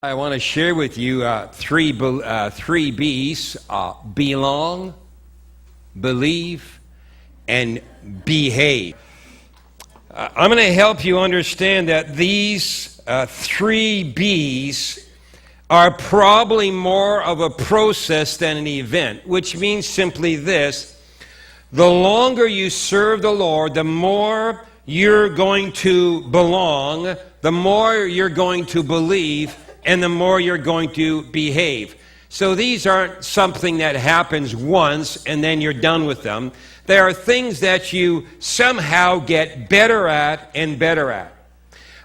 I want to share with you three B's: belong, believe, and behave. I'm going to help you understand that these three B's are probably more of a process than an event, which means simply this: the longer you serve the Lord, the more you're going to belong, the more you're going to believe, and the more you're going to behave. So these aren't something that happens once and then you're done with them. They are things that you somehow get better at and better at.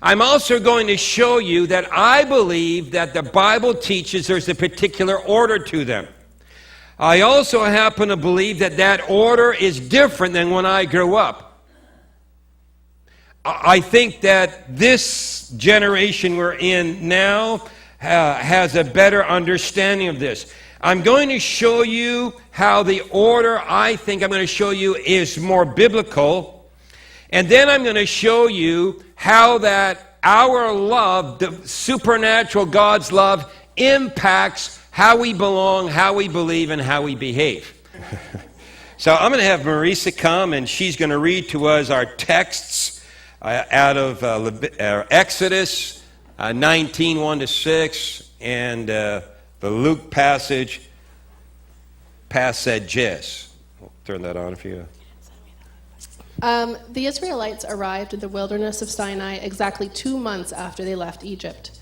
I'm also going to show you that I believe that the Bible teaches there's a particular order to them. I also happen to believe that that order is different than when I grew up. I think that this generation we're in now has a better understanding of this. I'm going to show you how the order I think I'm going to show you is more biblical. And then I'm going to show you how that our love, the supernatural God's love, impacts how we belong, how we believe, and how we behave. So I'm going to have Marisa come, and she's going to read to us our texts out of Exodus 19, 1-6, and the Luke passages. We'll turn that on if you... The Israelites arrived in the wilderness of Sinai exactly 2 months after they left Egypt.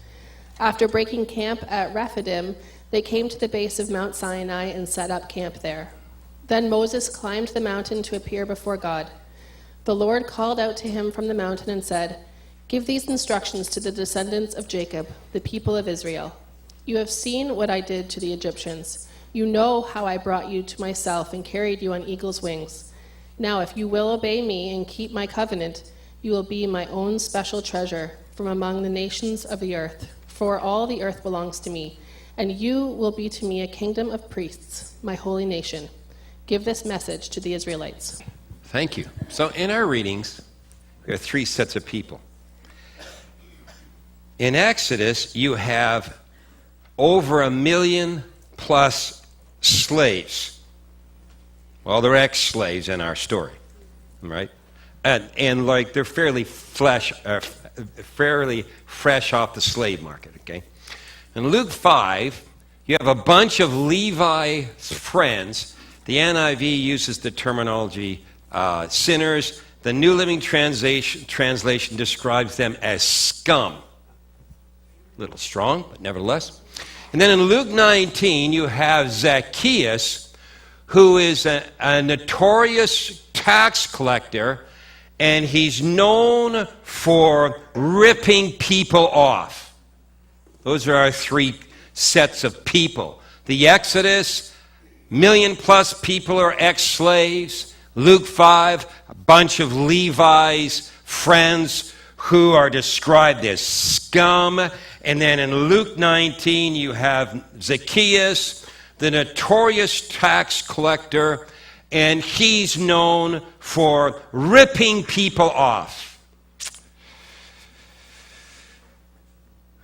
After breaking camp at Rephidim, they came to the base of Mount Sinai and set up camp there. Then Moses climbed the mountain to appear before God. The Lord called out to him from the mountain and said, "Give these instructions to the descendants of Jacob, the people of Israel. You have seen what I did to the Egyptians. You know how I brought you to myself and carried you on eagle's wings. Now, if you will obey me and keep my covenant, you will be my own special treasure from among the nations of the earth, for all the earth belongs to me, and you will be to me a kingdom of priests, my holy nation. Give this message to the Israelites." Thank you. So in our readings, we have three sets of people. In Exodus, you have over 1 million plus slaves. Well, they're ex-slaves in our story, right? And like they're fairly fresh off the slave market, okay? In Luke 5, you have a bunch of Levi's friends. The NIV uses the terminology sinners. The New Living Translation describes them as scum. A little strong, but nevertheless. And then in Luke 19, you have Zacchaeus, who is a notorious tax collector, and he's known for ripping people off. Those are our three sets of people. The Exodus, 1 million plus people are ex-slaves. Luke 5, a bunch of Levi's friends who are described as scum. And then in Luke 19, you have Zacchaeus, the notorious tax collector, and he's known for ripping people off.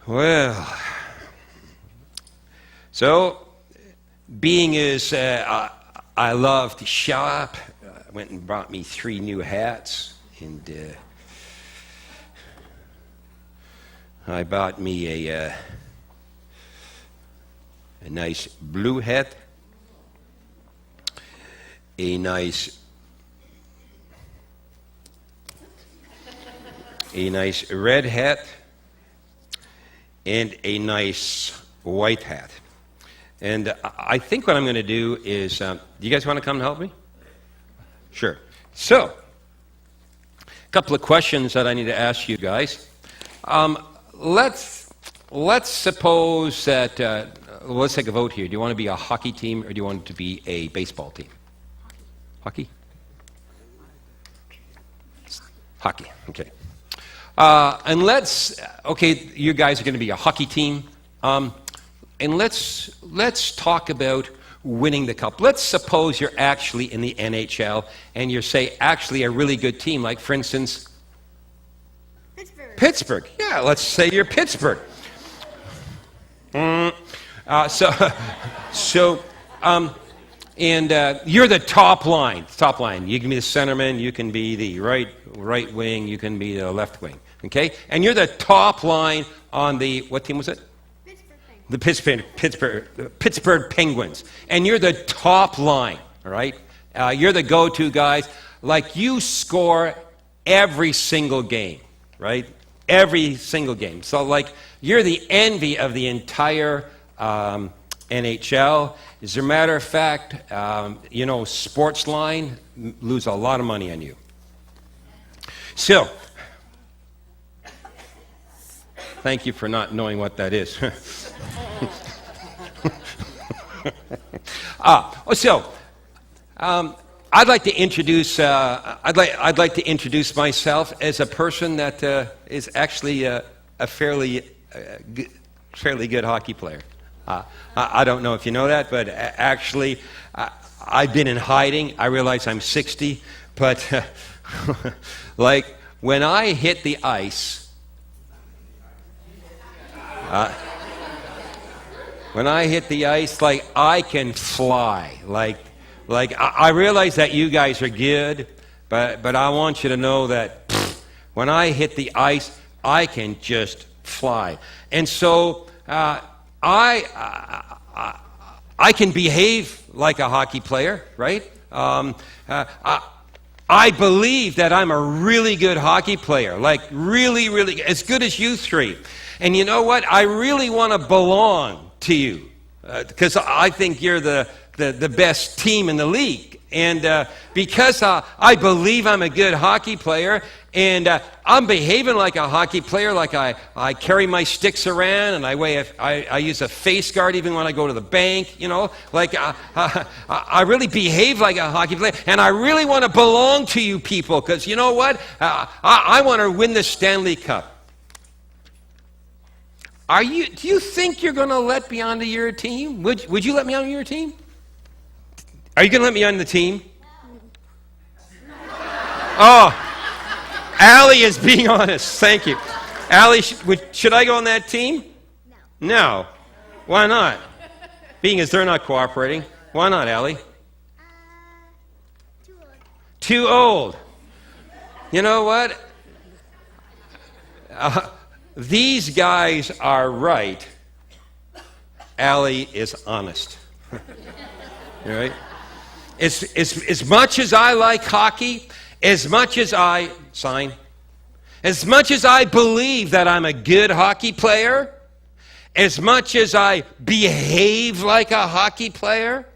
Well, so being as I love to shop, I went and bought me 3 new hats, and I bought me a nice blue hat, a nice red hat, and a nice white hat. And I think what I'm going to do is, do you guys want to come and help me? Sure. So, a couple of questions that I need to ask you guys. Let's suppose that, let's take a vote here. Do you want to be a hockey team or do you want it to be a baseball team? Hockey? Hockey, okay. And okay, you guys are going to be a hockey team. And let's talk about winning the cup. Let's suppose you're actually in the NHL and you're, say, actually a really good team, like, for instance, Pittsburgh. Yeah, let's say you're Pittsburgh. You're the top line. Top line. You can be the centerman. You can be the right wing. You can be the left wing. Okay, and you're the top line on the, what team was it? The Pittsburgh Penguins. And you're the top line. All right, you're the go-to guys. Like, you score every single game, right? Every single game. So, like, you're the envy of the entire NHL. As a matter of fact, Sportsline lose a lot of money on you. So, thank you for not knowing what that is. I'd like to introduce. I'd like to introduce myself as a person that is actually a fairly good hockey player. I don't know if you know that, but actually, I've been in hiding. I realize I'm 60, but like, when I hit the ice, like, I can fly. Like I realize that you guys are good, but I want you to know that when I hit the ice, I can just fly. And so I can behave like a hockey player, right? I believe that I'm a really good hockey player, like really, really, as good as you three. And you know what? I really want to belong to you because I think you're the best team in the league. And because I believe I'm a good hockey player, and I'm behaving like a hockey player, like I carry my sticks around, and I use a face guard even when I go to the bank, like I really behave like a hockey player, and I really want to belong to you people, because you know what? I want to win the Stanley Cup. Do you think you're going to let me onto your team? Would you let me onto your team? Are you going to let me on the team? Oh, Allie is being honest. Thank you. Allie, should I go on that team? No. Why not? Being as they're not cooperating. Why not, Allie? Too old. Too old. You know what? These guys are right. Allie is honest. All right? As much as I like hockey, as much as I believe that I'm a good hockey player, as much as I behave like a hockey player,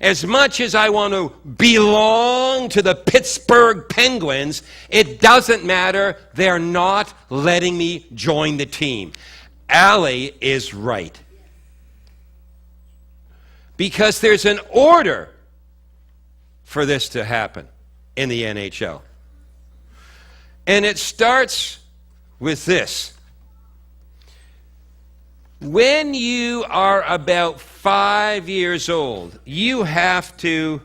as much as I want to belong to the Pittsburgh Penguins, it doesn't matter. They're not letting me join the team. Allie is right. Because there's an order for this to happen in the NHL. And it starts with this. When you are about 5 years old, you got to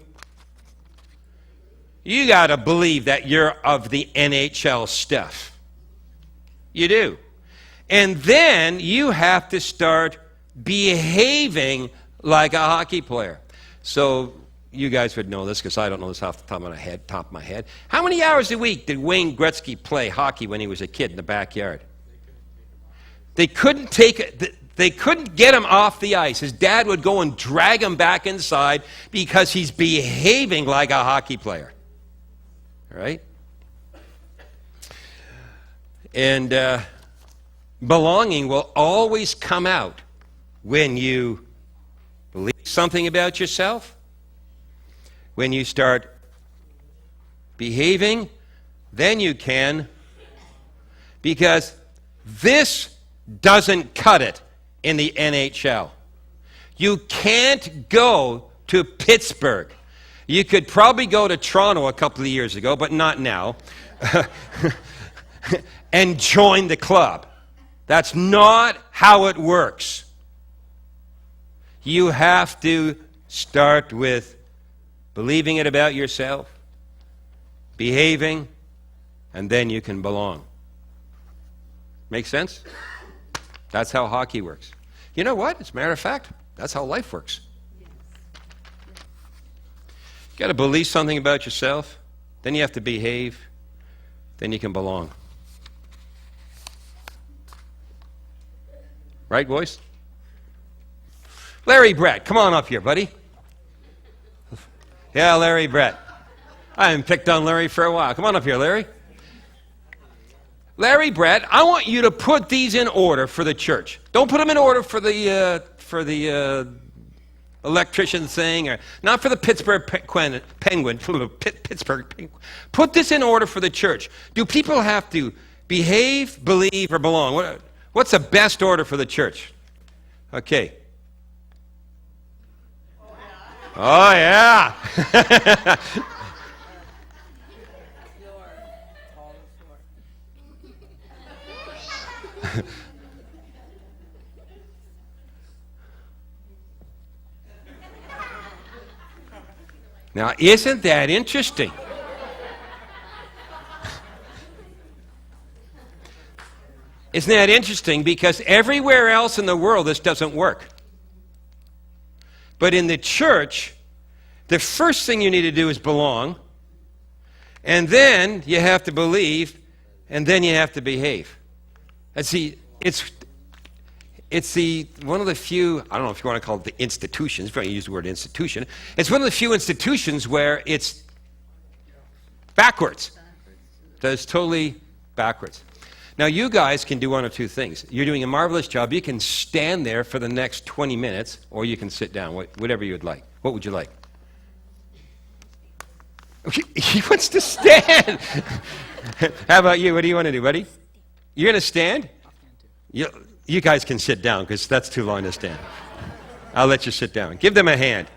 believe that you're of the NHL stuff. You do. And then you have to start behaving like a hockey player. So you guys would know this because I don't know this off the top of my head. How many hours a week did Wayne Gretzky play hockey when he was a kid in the backyard? They couldn't get him off the ice. His dad would go and drag him back inside because he's behaving like a hockey player. All right? And belonging will always come out when you believe something about yourself, when you start behaving, then you can, because this doesn't cut it in the NHL. You can't go to Pittsburgh. You could probably go to Toronto a couple of years ago, but not now, and join the club. That's not how it works. You have to start with believing it about yourself, behaving, and then you can belong. Make sense? That's how hockey works. You know what? As a matter of fact, That's how life works. You got to believe something about yourself, then you have to behave, then you can belong. Right, boys? Larry Brett, come on up here, buddy. Yeah, Larry Brett. I haven't picked on Larry for a while. Come on up here, Larry. Larry Brett, I want you to put these in order for the church. Don't put them in order for the electrician thing, or not for the Pittsburgh Penguin. Pittsburgh Penguin. Put this in order for the church. Do people have to behave, believe, or belong? What's the best order for the church? Okay. Oh, yeah. Now, isn't that interesting? Isn't that interesting? Because everywhere else in the world, this doesn't work. But in the church, the first thing you need to do is belong, and then you have to believe, and then you have to behave. And see, it's one of the few, I don't know if you want to call it the institutions, if you use the word institution, it's one of the few institutions where it's backwards. It's totally backwards. Now, you guys can do one of two things. You're doing a marvelous job. You can stand there for the next 20 minutes, or you can sit down, whatever you would like. What would you like? He wants to stand. How about you? What do you want to do, buddy? You're going to stand? You guys can sit down, because that's too long to stand. I'll let you sit down. Give them a hand.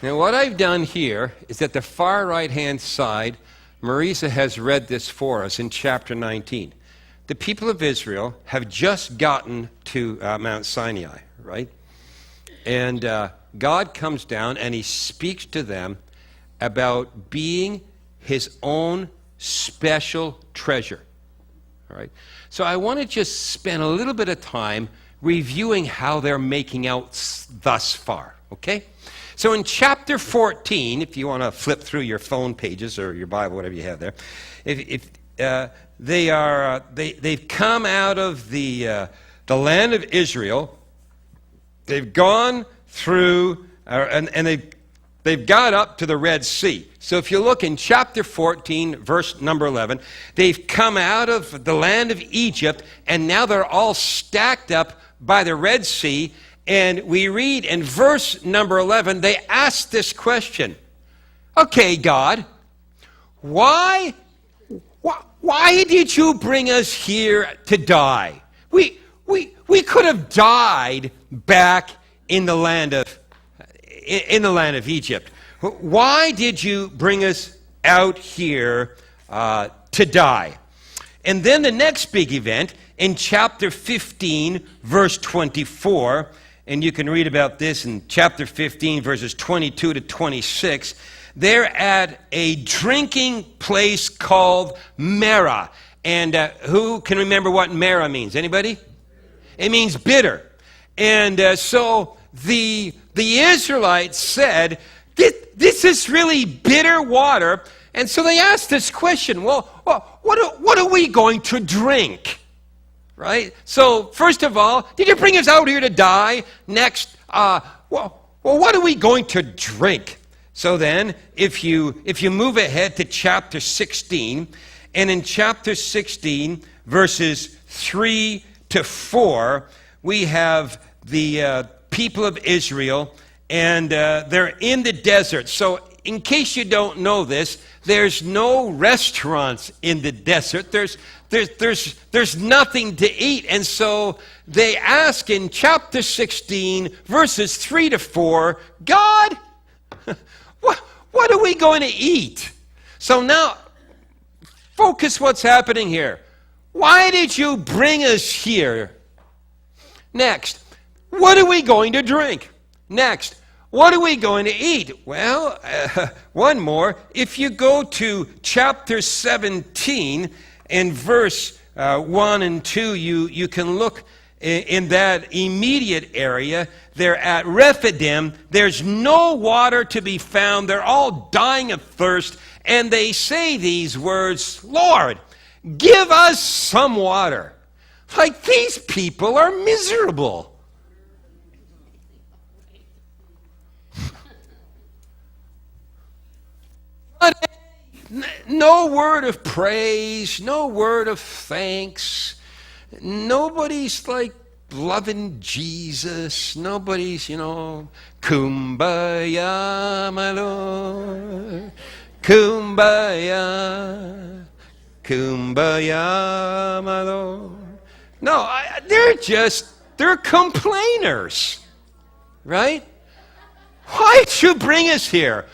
Now, what I've done here is at the far right-hand side, Marisa has read this for us in chapter 19. The people of Israel have just gotten to Mount Sinai, right? And God comes down and he speaks to them about being his own special treasure. All right? So I want to just spend a little bit of time reviewing how they're making out thus far, okay? So in chapter 14, if you want to flip through your phone pages or your Bible, whatever you have there, they've come out of the land of Israel. They've gone through, and they've got up to the Red Sea. So if you look in chapter 14, verse number 11, they've come out of the land of Egypt, and now they're all stacked up by the Red Sea. And we read in verse number 11, they ask this question. Okay, God, why did you bring us here to die? We could have died back in the land of Egypt. Why did you bring us out here to die? And then the next big event in chapter 15, verse 24, and you can read about this in chapter 15, verses 22 to 26. They're at a drinking place called Marah. And who can remember what Marah means? Anybody? It means bitter. And so the Israelites said, this is really bitter water. And so they asked this question, well, what are we going to drink? Right? So, first of all, did you bring us out here to die? Next, what are we going to drink? So then, if you move ahead to chapter 16, and in chapter 16, verses 3 to 4, we have the people of Israel, and they're in the desert. So, in case you don't know this, there's no restaurants in the desert. There's nothing to eat. And so they ask in chapter 16, verses 3 to 4, God, what are we going to eat? So now, focus what's happening here. Why did you bring us here? Next, what are we going to drink? Next, what are we going to eat? Well, one more. If you go to chapter 17 and verse 1 and 2, you can look in that immediate area. They're at Rephidim. There's no water to be found. They're all dying of thirst. And they say these words, Lord, give us some water. Like, these people are miserable. But no word of praise, no word of thanks. Nobody's like loving Jesus. Nobody's, kumbaya, my Lord. Kumbaya, kumbaya, my Lord. No, they're complainers, right? Why'd you bring us here?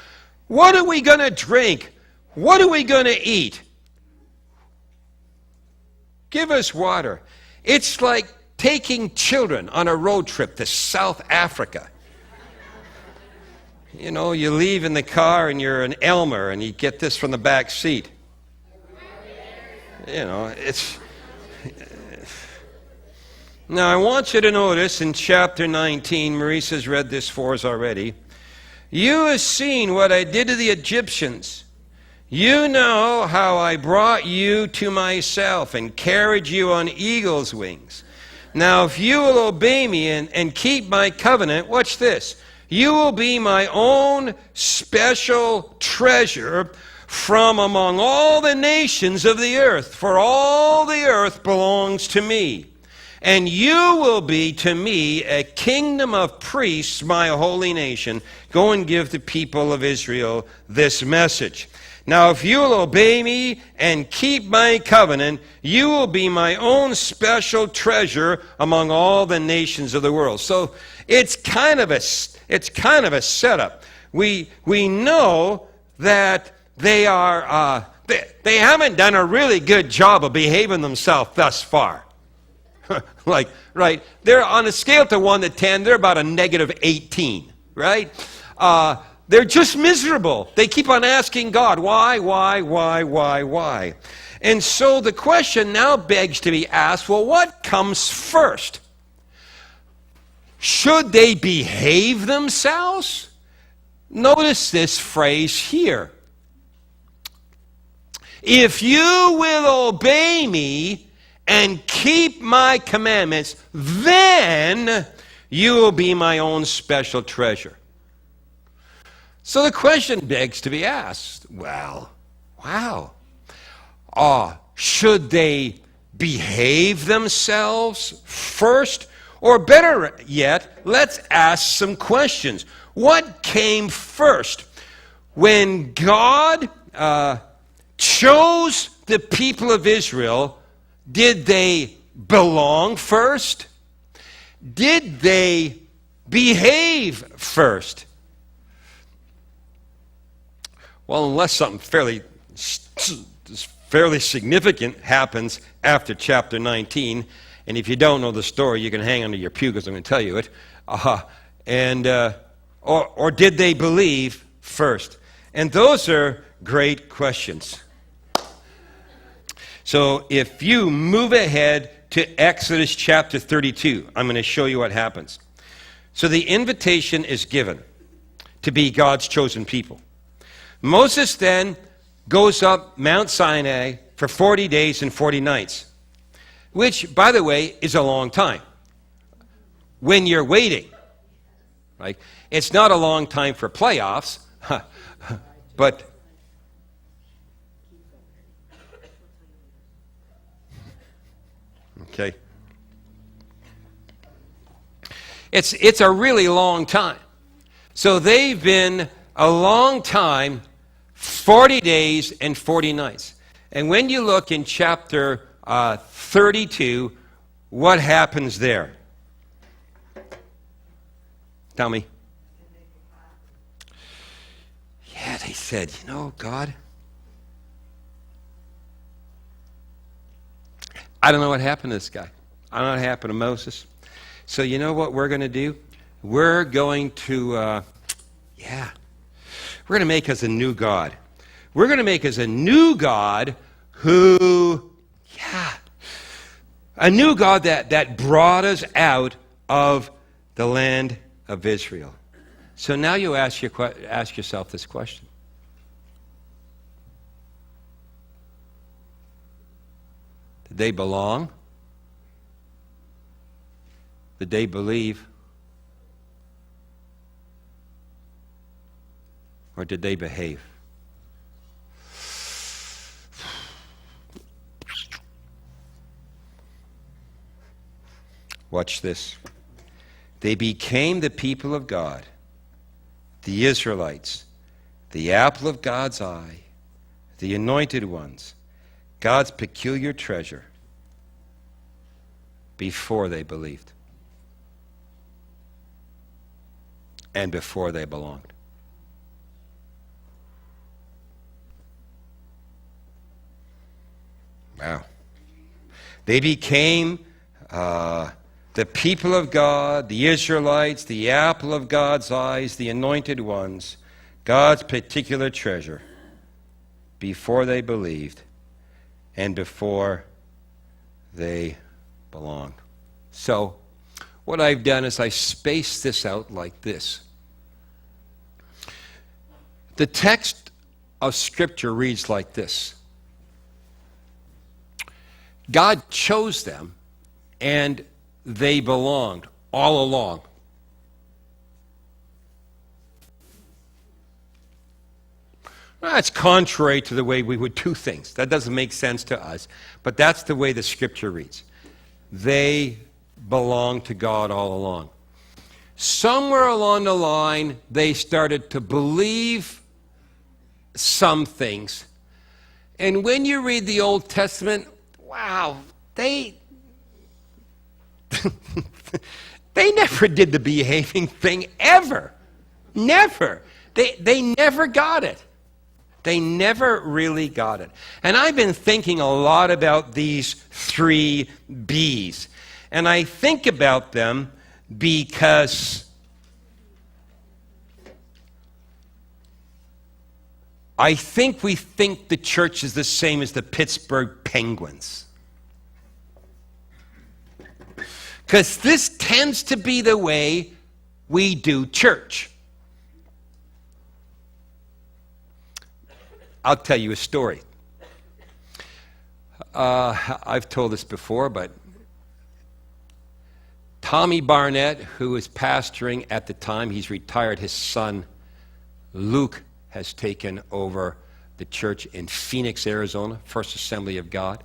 What are we going to drink? What are we going to eat? Give us water. It's like taking children on a road trip to South Africa. You leave in the car and you're in Elmer and you get this from the back seat. It's... Now, I want you to notice in chapter 19, Maurice read this for us already. You have seen what I did to the Egyptians. You know how I brought you to myself and carried you on eagle's wings. Now, if you will obey me and keep my covenant, watch this. You will be my own special treasure from among all the nations of the earth, for all the earth belongs to me. And you will be to me a kingdom of priests, my holy nation. Go and give the people of Israel this message. Now, if you will obey me and keep my covenant, you will be my own special treasure among all the nations of the world. So it's kind of a setup. We know that they are they haven't done a really good job of behaving themselves thus far. Right? They're on a scale to 1 to 10, they're about a negative 18, right? They're just miserable. They keep on asking God, why? And so the question now begs to be asked, well, what comes first? Should they behave themselves? Notice this phrase here. If you will obey me and keep my commandments, then you will be my own special treasure. So the question begs to be asked, well, wow. Should they behave themselves first? Or better yet, let's ask some questions. What came first? When God chose the people of Israel, did they belong first? Did they behave first? Well, unless something fairly significant happens after chapter 19, and if you don't know the story, you can hang onto your pew because I'm going to tell you it. Or did they believe first? And those are great questions. So if you move ahead to Exodus chapter 32, I'm going to show you what happens. So the invitation is given to be God's chosen people. Moses then goes up Mount Sinai for 40 days and 40 nights, which, by the way, is a long time when you're waiting. Right? It's not a long time for playoffs, but okay. It's a really long time. So they've been a long time, 40 days and 40 nights. And when you look in chapter 32, what happens there? Tell me. Yeah, they said, God, I don't know what happened to this guy. I don't know what happened to Moses. So you know what we're going to do? We're going to, we're going to make us a new God. We're going to make us a new God who, A new God that brought us out of the land of Israel. So now you ask yourself this question. Did they belong? Did they believe? Or did they behave? Watch this. They became the people of God, the Israelites, the apple of God's eye, the anointed ones, God's peculiar treasure, before they believed and before they belonged. Wow. They became the people of God, the Israelites, the apple of God's eyes, the anointed ones, God's particular treasure, before they believed and before they belonged. So, what I've done is I spaced this out like this. The text of Scripture reads like this. God chose them, and they belonged all along. Well, that's contrary to the way we would do things. That doesn't make sense to us, but that's the way the Scripture reads. They belong to God all along. Somewhere along the line, they started to believe some things. And when you read the Old Testament, wow, they never did the behaving thing ever. Never. They never got it. They never really got it. And I've been thinking a lot about these 3 B's. And I think about them because I think we think the church is the same as the Pittsburgh Penguins. Because this tends to be the way we do church. I'll tell you a story. I've told this before, but Tommy Barnett, who was pastoring at the time, he's retired, his son Luke has taken over the church in Phoenix, Arizona, First Assembly of God.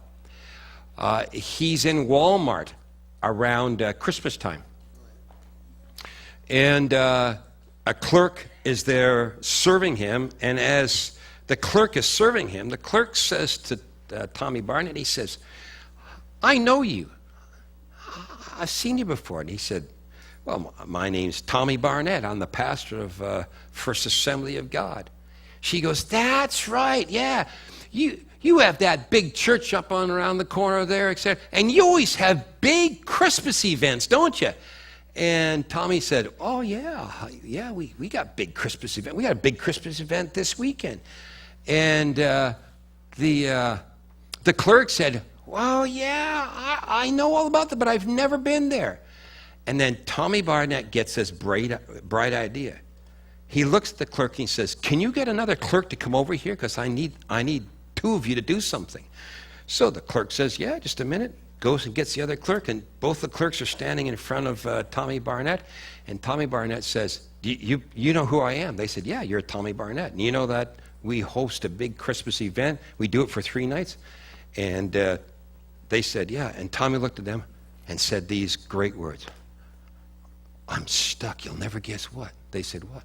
He's in Walmart around Christmas time. And a clerk is there serving him, and as the clerk is serving him, the clerk says to Tommy Barnett, he says, "I know you. I've seen you before." And he said, "Well, my name's Tommy Barnett. I'm the pastor of First Assembly of God." She goes, "That's right, yeah. You have that big church up on around the corner there, etc. And you always have big Christmas events, don't you?" And Tommy said, "Oh, yeah, we got big Christmas event. We got a big Christmas event this weekend." And the clerk said, "Well, yeah, I know all about that, but I've never been there." And then Tommy Barnett gets this bright idea. He looks at the clerk and he says, "Can you get another clerk to come over here? Because I need 2 of you to do something." So the clerk says, "Yeah, just a minute." Goes and gets the other clerk, and both the clerks are standing in front of Tommy Barnett. And Tommy Barnett says, you know who I am?" They said, "Yeah, you're Tommy Barnett. And you know that we host a big Christmas event. We do it for 3 nights." And they said, "Yeah." And Tommy looked at them and said these great words. "I'm stuck. You'll never guess what." They said, "What?"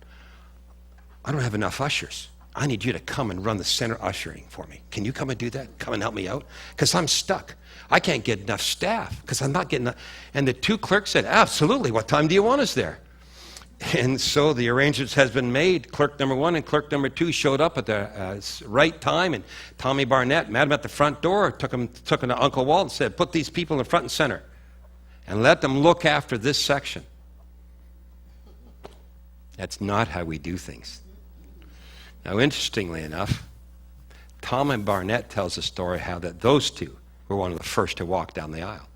"I don't have enough ushers. I need you to come and run the center ushering for me. Can you come and do that? Come and help me out? Because I'm stuck. I can't get enough staff because I'm not getting enough." And the 2 clerks said, "Absolutely. What time do you want us there?" And so the arrangements has been made. Clerk number 1 and clerk number 2 showed up at the right time, and Tommy Barnett met him at the front door, took him to Uncle Walt and said, "Put these people in front and center and let them look after this section." That's not how we do things. Now, interestingly enough, Tommy Barnett tells a story how that those 2 were one of the first to walk down the aisle.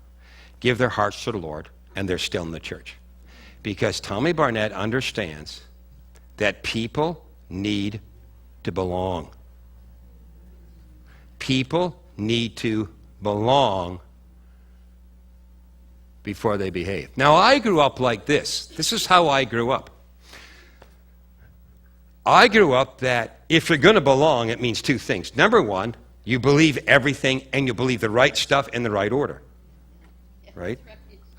give their hearts to the Lord, and they're still in the church. Because Tommy Barnett understands that people need to belong. People need to belong before they behave. Now, I grew up like this. This is how I grew up. I grew up that if you're going to belong, it means two things. Number one, you believe everything and you believe the right stuff in the right order. Right?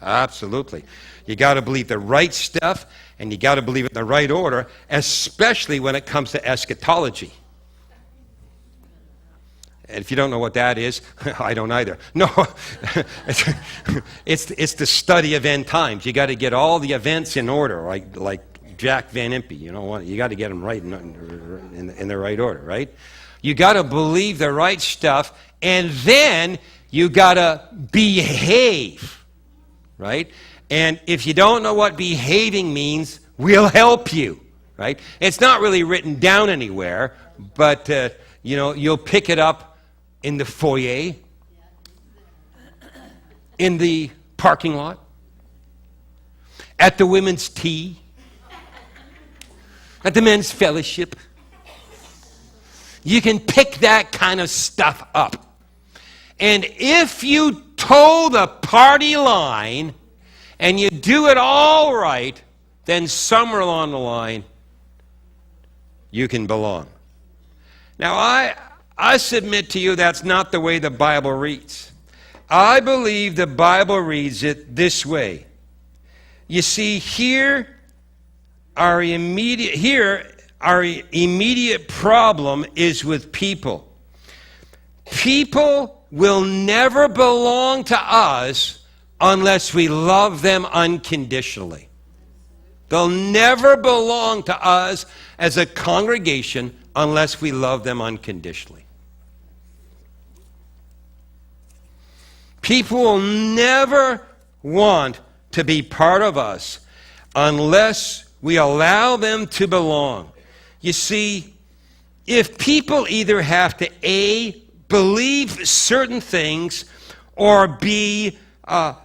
Absolutely. You got to believe the right stuff and you got to believe it in the right order, especially when it comes to eschatology. And if you don't know what that is, I don't either. No, it's the study of end times. You got to get all the events in order, like Jack Van Impe. You got to get them right in the right order, right? You got to believe the right stuff, and then you got to behave, right? And if you don't know what behaving means, we'll help you, right? It's not really written down anywhere, but you'll pick it up in the foyer, in the parking lot, at the women's tea, at the men's fellowship. You can pick that kind of stuff up. And if you toe the party line and you do it all right, then somewhere along the line, you can belong. Now, I submit to you that's not the way the Bible reads. I believe the Bible reads it this way. You see, here, our immediate problem is with people. People will never belong to us unless we love them unconditionally. They'll never belong to us as a congregation unless we love them unconditionally. People will never want to be part of us unless we allow them to belong. You see, if people either have to A, believe certain things, or B,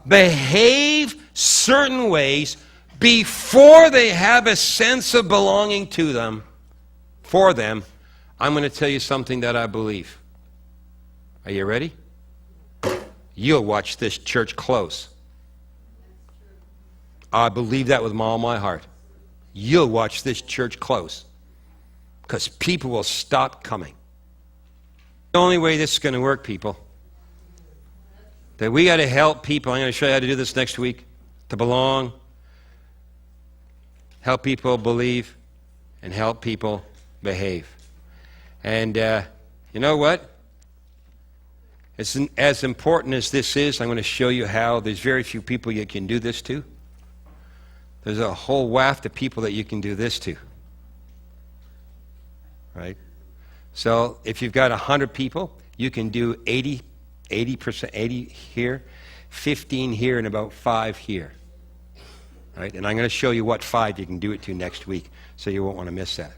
behave certain ways before they have a sense of belonging to them, for them, I'm going to tell you something that I believe. Are you ready? You'll watch this church close. I believe that with all my heart. You'll watch this church close. Because people will stop coming. The only way this is going to work, people, that we got to help people. I'm going to show you how to do this next week. To belong, help people believe, and help people behave. And you know what? As important as this is, I'm going to show you how there's very few people you can do this to. There's a whole waft of people that you can do this to. Right? So if you've got 100 people, you can do 80% here, 15 here, and about 5 here. Right? And I'm going to show you what 5 you can do it to next week, so you won't want to miss that.